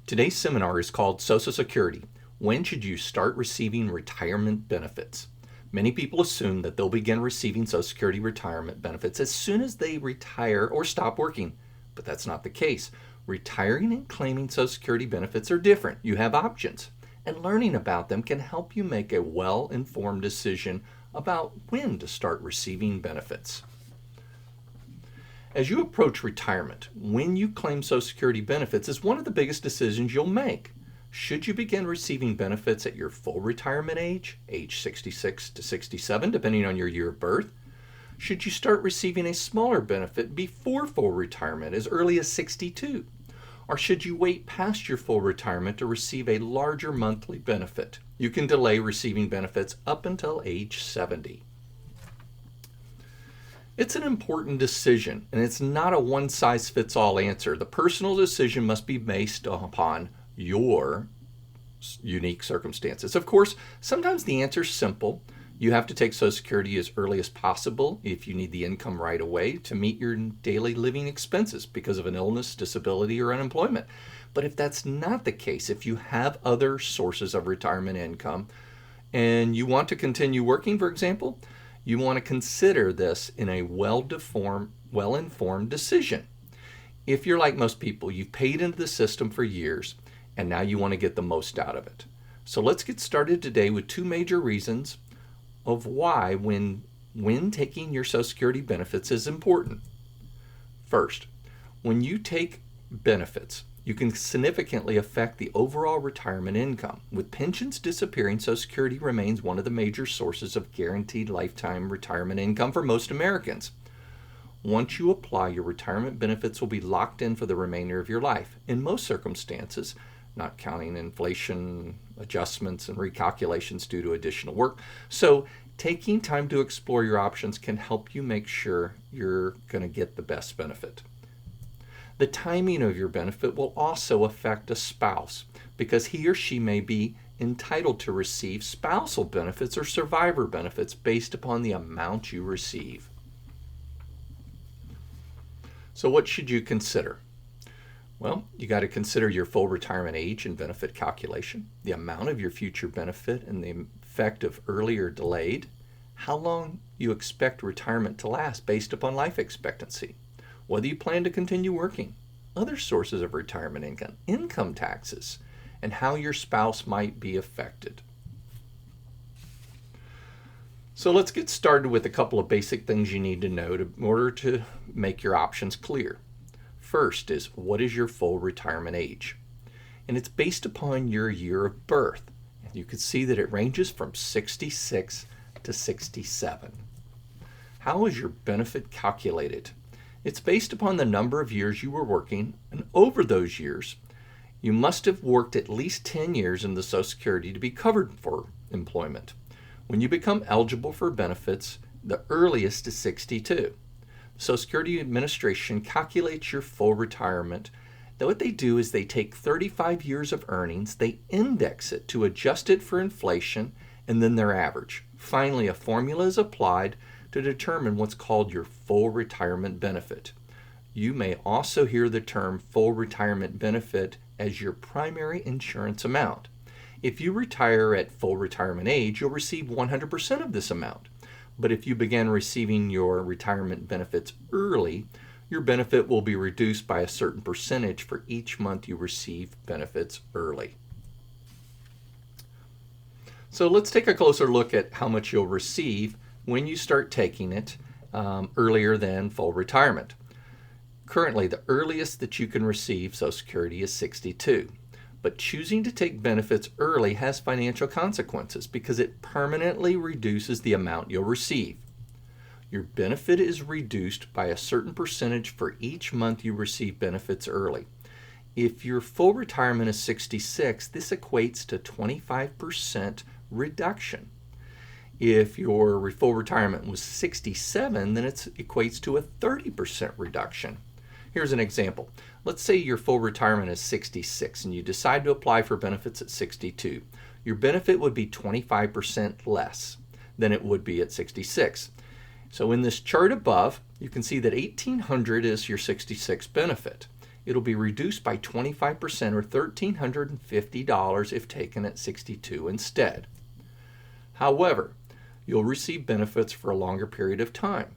Today's seminar is called Social Security. When should you start receiving retirement benefits? Many people assume that they'll begin receiving Social Security retirement benefits as soon as they retire or stop working, but that's not the case. Retiring and claiming Social Security benefits are different. You have options, and learning about them can help you make a well-informed decision about when to start receiving benefits. As you approach retirement, when you claim Social Security benefits is one of the biggest decisions you'll make. Should you begin receiving benefits at your full retirement age 66 to 67, depending on your year of birth? Should you start receiving a smaller benefit before full retirement as early as 62? Or should you wait past your full retirement to receive a larger monthly benefit? You can delay receiving benefits up until age 70. It's an important decision, and it's not a one-size-fits-all answer. The personal decision must be based upon your unique circumstances. Of course, sometimes the answer is simple. You have to take Social Security as early as possible if you need the income right away to meet your daily living expenses because of an illness, disability, or unemployment. But if that's not the case, if you have other sources of retirement income and you want to continue working, for example, you want to consider this in a well-informed decision. If you're like most people, you've paid into the system for years, and now you want to get the most out of it. So let's get started today with two major reasons of why when taking your Social Security benefits is important. First, when you take benefits, you can significantly affect the overall retirement income. With pensions disappearing, Social Security remains one of the major sources of guaranteed lifetime retirement income for most Americans. Once you apply, your retirement benefits will be locked in for the remainder of your life. In most circumstances, not counting inflation adjustments and recalculations due to additional work. So taking time to explore your options can help you make sure you're going to get the best benefit. The timing of your benefit will also affect a spouse because he or she may be entitled to receive spousal benefits or survivor benefits based upon the amount you receive. So what should you consider? Well, you got to consider your full retirement age and benefit calculation, the amount of your future benefit and the effect of early or delayed, how long you expect retirement to last based upon life expectancy, whether you plan to continue working, other sources of retirement income, income taxes, and how your spouse might be affected. So let's get started with a couple of basic things you need to know in order to make your options clear. First is, what is your full retirement age? And it's based upon your year of birth. And you can see that it ranges from 66 to 67. How is your benefit calculated? It's based upon the number of years you were working, and over those years, you must have worked at least 10 years in the Social Security to be covered for employment. When you become eligible for benefits, the earliest is 62. The Social Security Administration calculates your full retirement. Then what they do is they take 35 years of earnings, they index it to adjust it for inflation, and then their average. Finally, a formula is applied to determine what's called your full retirement benefit. You may also hear the term full retirement benefit as your primary insurance amount. If you retire at full retirement age, you'll receive 100% of this amount. But if you begin receiving your retirement benefits early, your benefit will be reduced by a certain percentage for each month you receive benefits early. So let's take a closer look at how much you'll receive when you start taking it earlier than full retirement. Currently, the earliest that you can receive Social Security is 62, but choosing to take benefits early has financial consequences because it permanently reduces the amount you'll receive. Your benefit is reduced by a certain percentage for each month you receive benefits early. If your full retirement is 66, this equates to 25% reduction. If your full retirement was 67, then it equates to a 30% reduction. Here's an example. Let's say your full retirement is 66 and you decide to apply for benefits at 62. Your benefit would be 25% less than it would be at 66. So in this chart above, you can see that $1,800 is your 66 benefit. it'll be reduced by 25% or $1,350 if taken at 62 instead. However, you'll receive benefits for a longer period of time,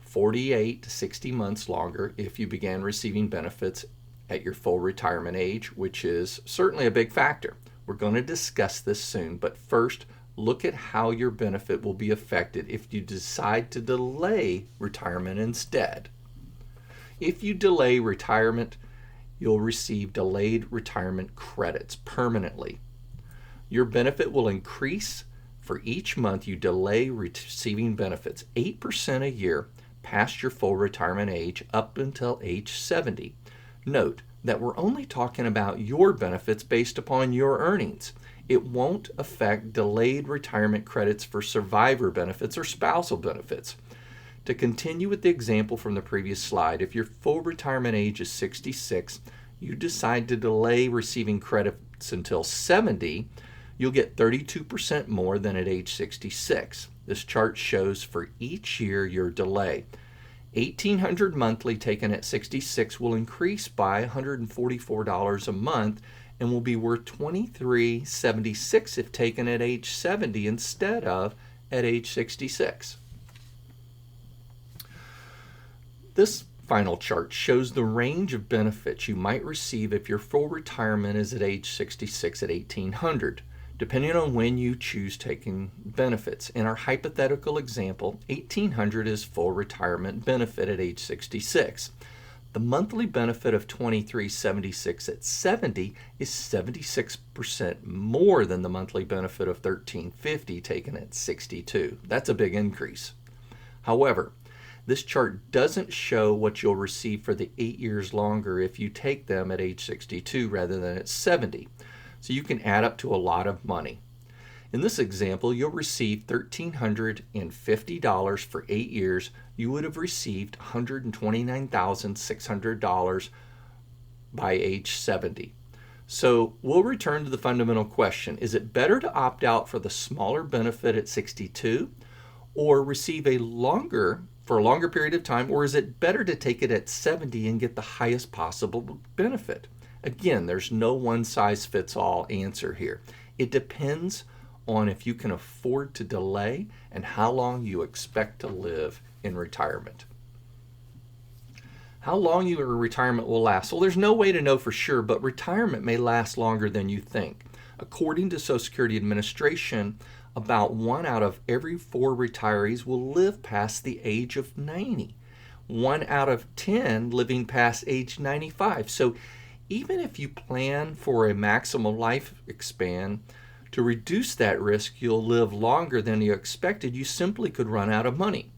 48 to 60 months longer if you began receiving benefits at your full retirement age, which is certainly a big factor. We're going to discuss this soon, but first, look at how your benefit will be affected if you decide to delay retirement instead. If you delay retirement, you'll receive delayed retirement credits permanently. Your benefit will increase for each month you delay receiving benefits, 8% a year past your full retirement age up until age 70. Note that we're only talking about your benefits based upon your earnings. It won't affect delayed retirement credits for survivor benefits or spousal benefits. To continue with the example from the previous slide, if your full retirement age is 66, you decide to delay receiving credits until 70, you'll get 32% more than at age 66. This chart shows for each year your delay. $1,800 monthly taken at 66 will increase by $144 a month and will be worth $23.76 if taken at age 70 instead of at age 66. This final chart shows the range of benefits you might receive if your full retirement is at age 66 at $1,800, depending on when you choose taking benefits. In our hypothetical example, $1,800 is full retirement benefit at age 66. The monthly benefit of $23.76 at 70 is 76% more than the monthly benefit of $13.50 taken at 62. That's a big increase. However, this chart doesn't show what you'll receive for the 8 years longer if you take them at age 62 rather than at 70. So you can add up to a lot of money. In this example, you'll receive $1,350 for 8 years. You would have received $129,600 by age 70. So we'll return to the fundamental question. Is it better to opt out for the smaller benefit at 62 or receive for a longer period of time, or is it better to take it at 70 and get the highest possible benefit? Again, there's no one-size-fits-all answer here. It depends on if you can afford to delay and how long you expect to live in retirement. How long your retirement will last? Well, there's no way to know for sure, but retirement may last longer than you think. According to Social Security Administration, about 1 out of every 4 retirees will live past the age of 90. 1 out of 10 living past age 95. So even if you plan for a maximum lifespan, to reduce that risk, you'll live longer than you expected. You simply could run out of money.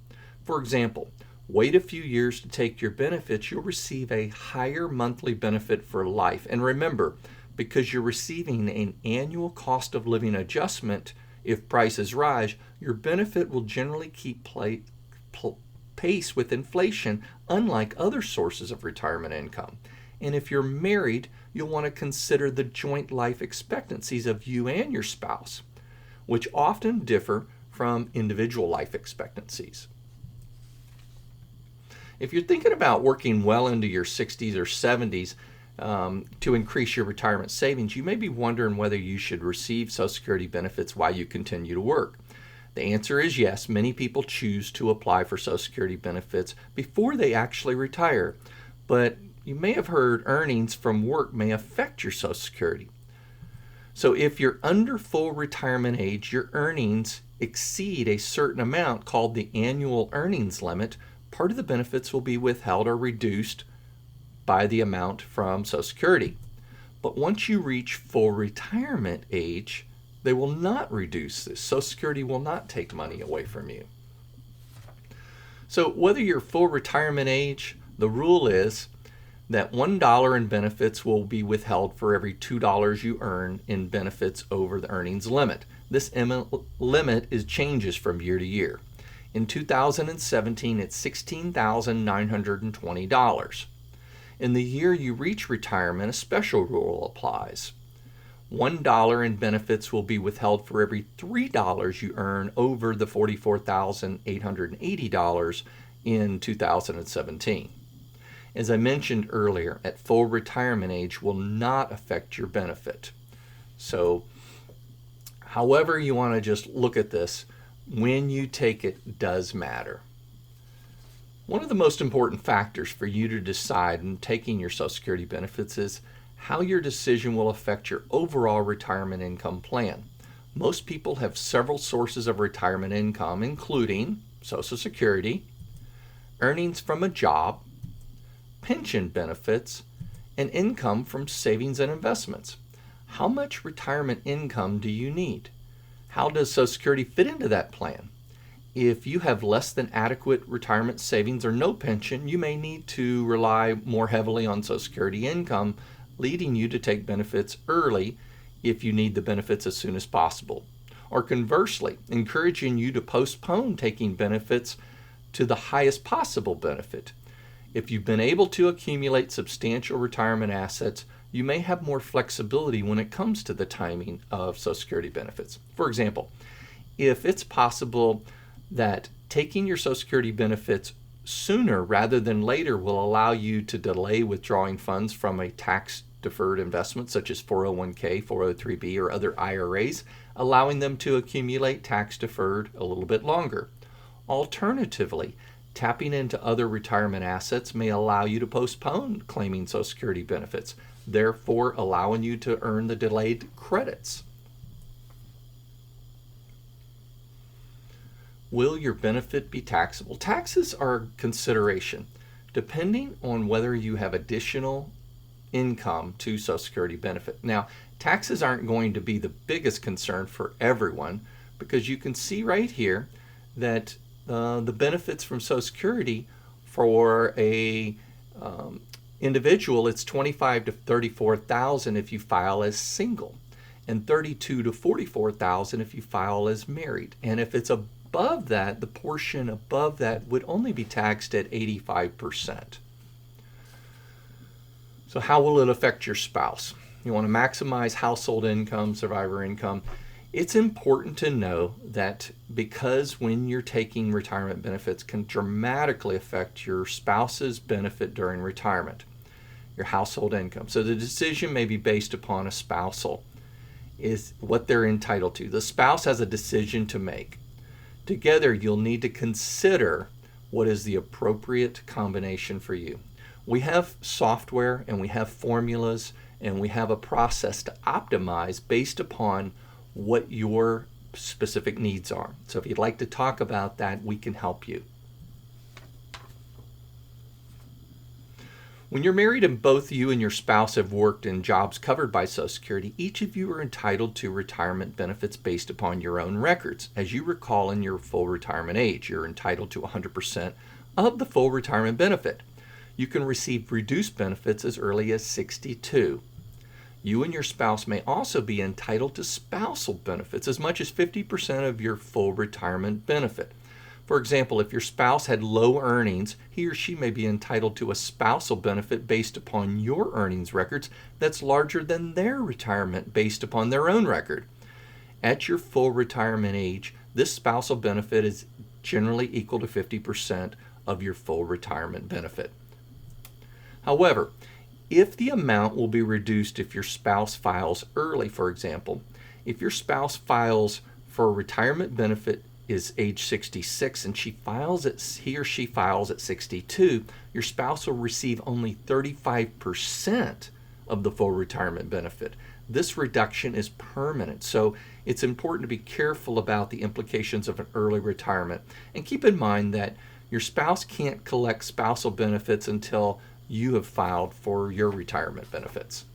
For example, wait a few years to take your benefits, you'll receive a higher monthly benefit for life. And remember, because you're receiving an annual cost of living adjustment, if prices rise, your benefit will generally keep pace with inflation, unlike other sources of retirement income. And if you're married, you'll want to consider the joint life expectancies of you and your spouse, which often differ from individual life expectancies. If you're thinking about working well into your 60s or 70s to increase your retirement savings, you may be wondering whether you should receive Social Security benefits while you continue to work. The answer is yes. Many people choose to apply for Social Security benefits before they actually retire, but you may have heard earnings from work may affect your Social Security. So if you're under full retirement age, your earnings exceed a certain amount called the annual earnings limit, part of the benefits will be withheld or reduced by the amount from Social Security. But once you reach full retirement age, they will not reduce this. Social Security will not take money away from you. So whether you're full retirement age, the rule is that $1 in benefits will be withheld for every $2 you earn in benefits over the earnings limit. This limit changes from year to year. In 2017, it's $16,920. In the year you reach retirement, a special rule applies. $1 in benefits will be withheld for every $3 you earn over the $44,880 in 2017. as I mentioned earlier, at full retirement age will not affect your benefit. So, however you want to just look at this, when you take it does matter. One of the most important factors for you to decide in taking your Social Security benefits is how your decision will affect your overall retirement income plan. Most people have several sources of retirement income, including Social Security, earnings from a job, pension benefits, and income from savings and investments. How much retirement income do you need? How does Social Security fit into that plan? If you have less than adequate retirement savings or no pension, you may need to rely more heavily on Social Security income, leading you to take benefits early if you need the benefits as soon as possible. Or conversely, encouraging you to postpone taking benefits to the highest possible benefit. If you've been able to accumulate substantial retirement assets, you may have more flexibility when it comes to the timing of Social Security benefits. For example, if it's possible that taking your Social Security benefits sooner rather than later will allow you to delay withdrawing funds from a tax-deferred investment such as 401k, 403b, or other IRAs, allowing them to accumulate tax-deferred a little bit longer. Alternatively, tapping into other retirement assets may allow you to postpone claiming Social Security benefits, therefore allowing you to earn the delayed credits. Will your benefit be taxable? Taxes are a consideration, depending on whether you have additional income to Social Security benefit. Now, taxes aren't going to be the biggest concern for everyone, because you can see right here that the benefits from Social Security for a individual, it's $25,000 to $34,000 if you file as single, and $32,000 to $44,000 if you file as married. And if it's above that, the portion above that would only be taxed at 85%. So how will it affect your spouse? You want to maximize household income, survivor income. It's important to know that because when you're taking retirement benefits can dramatically affect your spouse's benefit during retirement, your household income. So the decision may be based upon a spousal, is what they're entitled to. The spouse has a decision to make. Together, you'll need to consider what is the appropriate combination for you. We have software and we have formulas and we have a process to optimize based upon what your specific needs are. So if you'd like to talk about that, we can help you. When you're married and both you and your spouse have worked in jobs covered by Social Security, each of you are entitled to retirement benefits based upon your own records. As you recall, in your full retirement age, you're entitled to 100% of the full retirement benefit. You can receive reduced benefits as early as 62. You and your spouse may also be entitled to spousal benefits, as much as 50% of your full retirement benefit. For example, if your spouse had low earnings, he or she may be entitled to a spousal benefit based upon your earnings records that's larger than their retirement based upon their own record. At your full retirement age, this spousal benefit is generally equal to 50% of your full retirement benefit. However, if the amount will be reduced if your spouse files early, for example, if your spouse files for a retirement benefit is age 66 and he or she files at 62, your spouse will receive only 35% of the full retirement benefit. This reduction is permanent, so it's important to be careful about the implications of an early retirement. And keep in mind that your spouse can't collect spousal benefits until you have filed for your retirement benefits.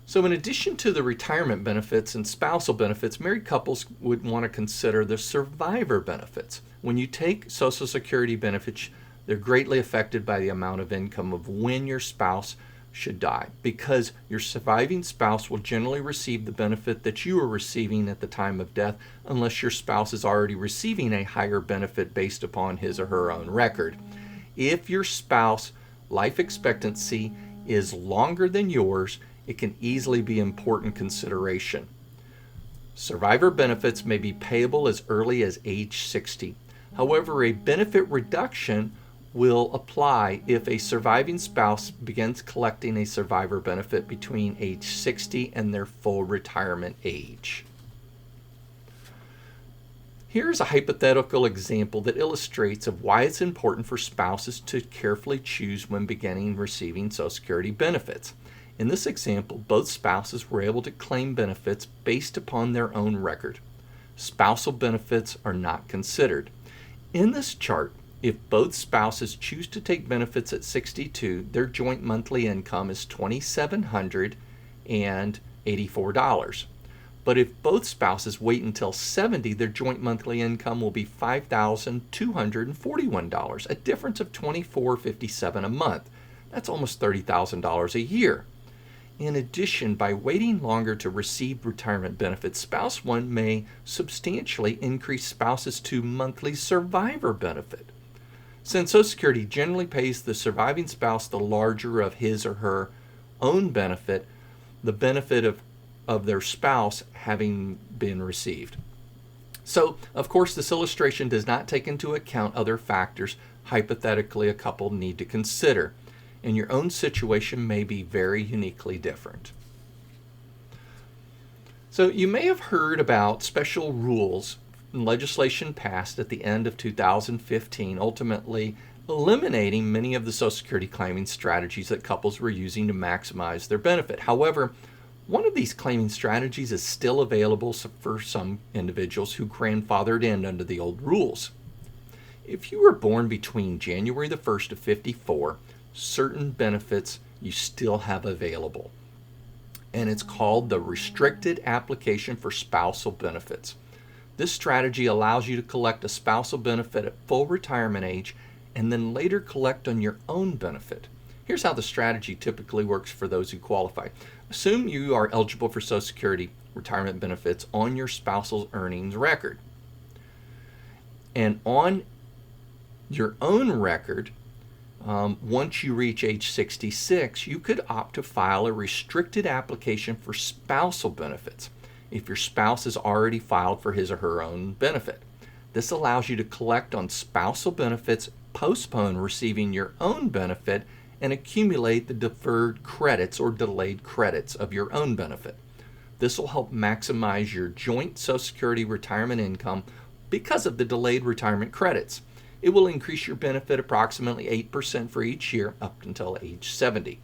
So in addition to the retirement benefits and spousal benefits, married couples would want to consider the survivor benefits. When you take Social Security benefits, they're greatly affected by the amount of income of when your spouse should die, because your surviving spouse will generally receive the benefit that you are receiving at the time of death, unless your spouse is already receiving a higher benefit based upon his or her own record. If your spouse life expectancy is longer than yours, it can easily be an important consideration. Survivor benefits may be payable as early as age 60. However, a benefit reduction will apply if a surviving spouse begins collecting a survivor benefit between age 60 and their full retirement age. Here's a hypothetical example that illustrates of why it's important for spouses to carefully choose when beginning receiving Social Security benefits. In this example, both spouses were able to claim benefits based upon their own record. Spousal benefits are not considered. In this chart, if both spouses choose to take benefits at 62, their joint monthly income is $2,784. But if both spouses wait until 70, their joint monthly income will be $5,241, a difference of $2,457 a month. That's almost $30,000 a year. In addition, by waiting longer to receive retirement benefits, spouse one may substantially increase spouse's two monthly survivor benefit. Since Social Security generally pays the surviving spouse the larger of his or her own benefit, the benefit of their spouse having been received. So, of course, this illustration does not take into account other factors hypothetically a couple need to consider, and your own situation may be very uniquely different. So, you may have heard about special rules and legislation passed at the end of 2015, ultimately eliminating many of the Social Security claiming strategies that couples were using to maximize their benefit. However, one of these claiming strategies is still available for some individuals who grandfathered in under the old rules. If you were born between January the 1st of 54, certain benefits you still have available. And it's called the Restricted Application for Spousal Benefits. This strategy allows you to collect a spousal benefit at full retirement age and then later collect on your own benefit. Here's how the strategy typically works for those who qualify. Assume you are eligible for Social Security retirement benefits on your spousal's earnings record. And on your own record, once you reach age 66, you could opt to file a restricted application for spousal benefits if your spouse has already filed for his or her own benefit. This allows you to collect on spousal benefits, postpone receiving your own benefit, and accumulate the deferred credits or delayed credits of your own benefit. This will help maximize your joint Social Security retirement income because of the delayed retirement credits. It will increase your benefit approximately 8% for each year up until age 70.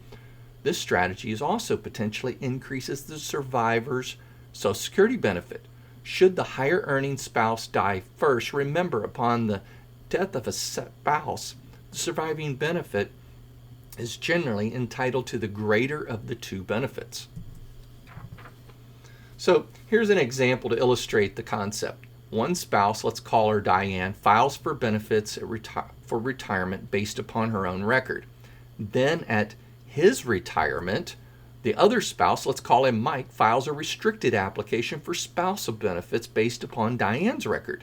This strategy is also potentially increases the survivor's Social Security benefit. Should the higher earning spouse die first, remember upon the death of a spouse, the surviving benefit is generally entitled to the greater of the two benefits. So here's an example to illustrate the concept. One spouse, let's call her Diane, files for benefits for retirement based upon her own record. Then at his retirement, the other spouse, let's call him Mike, files a restricted application for spousal benefits based upon Diane's record.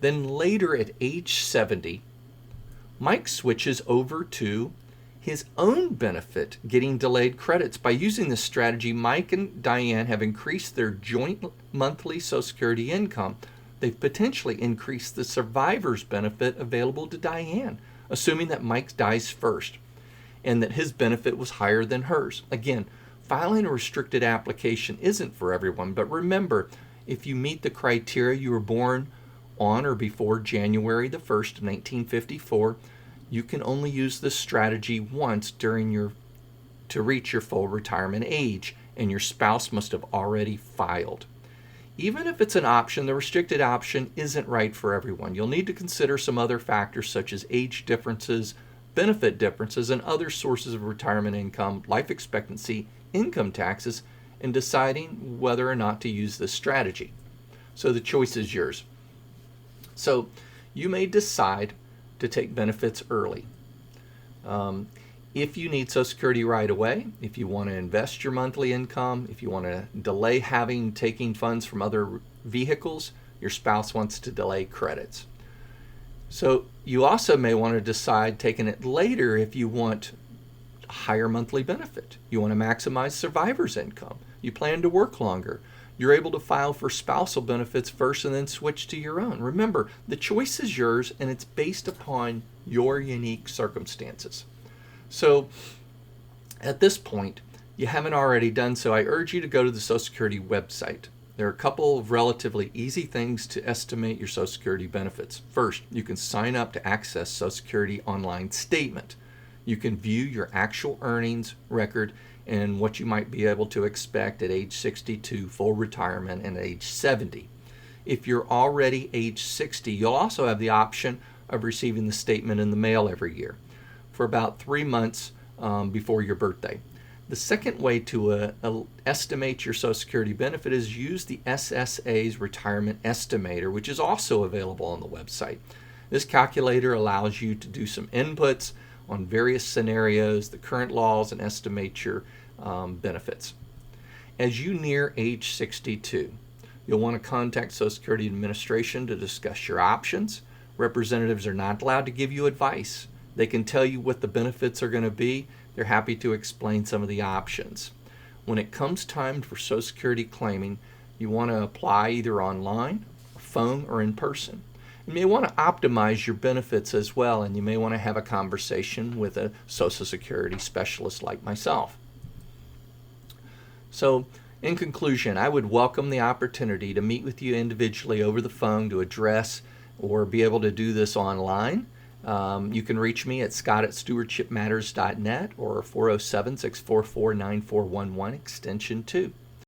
Then later at age 70, Mike switches over to his own benefit, getting delayed credits. By using this strategy, Mike and Diane have increased their joint monthly Social Security income. They've potentially increased the survivor's benefit available to Diane, assuming that Mike dies first and that his benefit was higher than hers. Again, filing a restricted application isn't for everyone, but remember, if you meet the criteria, you were born on or before January the 1st, 1954, you can only use this strategy once to reach your full retirement age, and your spouse must have already filed. Even if it's an option, the restricted option isn't right for everyone. You'll need to consider some other factors such as age differences, benefit differences, and other sources of retirement income, life expectancy, income taxes, in deciding whether or not to use this strategy. So the choice is yours. So you may decide to take benefits early. If you need Social Security right away, if you want to invest your monthly income, if you want to delay taking funds from other vehicles, your spouse wants to delay credits. So you also may want to decide taking it later if you want a higher monthly benefit. You want to maximize survivor's income. You plan to work longer. You're able to file for spousal benefits first and then switch to your own. Remember, the choice is yours and it's based upon your unique circumstances. So at this point, you haven't already done so, I urge you to go to the Social Security website. There are a couple of relatively easy things to estimate your Social Security benefits. First, you can sign up to access Social Security online statement. You can view your actual earnings record and what you might be able to expect at age 62, full retirement, and age 70. If you're already age 60, you'll also have the option of receiving the statement in the mail every year for about 3 months before your birthday. The second way to estimate your Social Security benefit is use the SSA's Retirement Estimator, which is also available on the website. This calculator allows you to do some inputs on various scenarios, the current laws, and estimate your benefits. As you near age 62, you'll want to contact Social Security Administration to discuss your options. Representatives are not allowed to give you advice. They can tell you what the benefits are going to be. They're happy to explain some of the options. When it comes time for Social Security claiming, you want to apply either online, phone, or in person. You may want to optimize your benefits as well, and you may want to have a conversation with a Social Security specialist like myself. So, in conclusion, I would welcome the opportunity to meet with you individually over the phone to address or be able to do this online. You can reach me at scott@stewardshipmatters.net or 407-644-9411 extension 2.